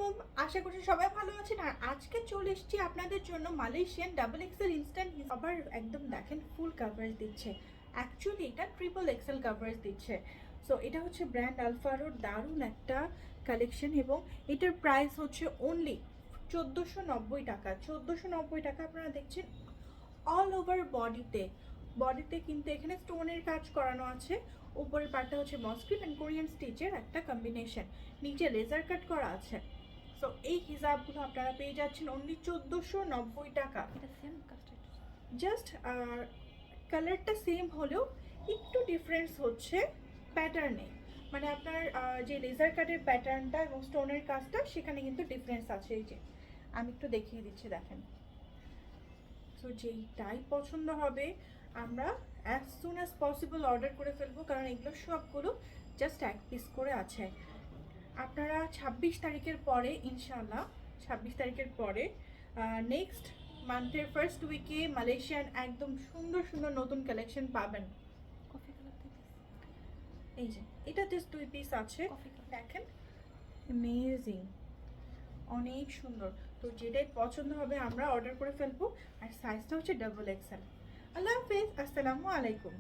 আলাইকুম, আশা করছি সবাই ভালো আছেন। আর আজকে চলে এসেছি আপনাদের জন্য মালয়েশিয়ান ডাবল এক্সেল ইনস্ট্যান্ট। আবার একদম দেখেন ফুল কাভারেজ দিচ্ছে, অ্যাকচুয়ালি এটা ট্রিপল এক্সেল কাভারেজ দিচ্ছে। সো এটা হচ্ছে ব্র্যান্ড আলফারোর দারুণ একটা কালেকশন এবং এটার প্রাইস হচ্ছে অনলি 1490 টাকা। 1490 টাকা আপনারা দেখছেন অল ওভার বডিতে। বডিতে কিন্তু এখানে স্টোনের কাজ করানো আছে, উপরের পার্টটা হচ্ছে মসকিন অ্যান্ড কোরিয়ান স্টিচের একটা কম্বিনেশন, নিচে লেজার কাট করা আছে। সো এই হিসাবগুলো আপনারা পেয়ে যাচ্ছেন অনলি 1490 টাকা। জাস্ট কালারটা সেম হলেও একটু ডিফারেন্স হচ্ছে প্যাটার্নে, মানে আপনার যে লেজার কাটের প্যাটার্নটা এবং স্টোনের কাজটা সেখানে কিন্তু ডিফারেন্স আছে। এই যে আমি একটু দেখিয়ে দিচ্ছি, দেখেন। সো যেইটাই পছন্দ হবে আমরা as soon as possible order করে ফেলবো, কারণ এগুলো সবগুলো জাস্ট এক পিস করে আছে। আপনারা 26 তারিখের পরে ইনশাল্লাহ, 26 তারিখের পরে নেক্সট মান্থের ফার্স্ট উইকে মালয়েশিয়ান একদম সুন্দর সুন্দর নতুন কালেকশন পাবেন। এই যে এটা জাস্ট 2 পিস আছে, দেখেন অ্যামেজিং, অনেক সুন্দর। তো যেটাই পছন্দ হবে আমরা অর্ডার করে ফেলবো। আর সাইজটা হচ্ছে ডাবল এক্সেল। আল্লাহ হাফেজ, আসসালামু আলাইকুম।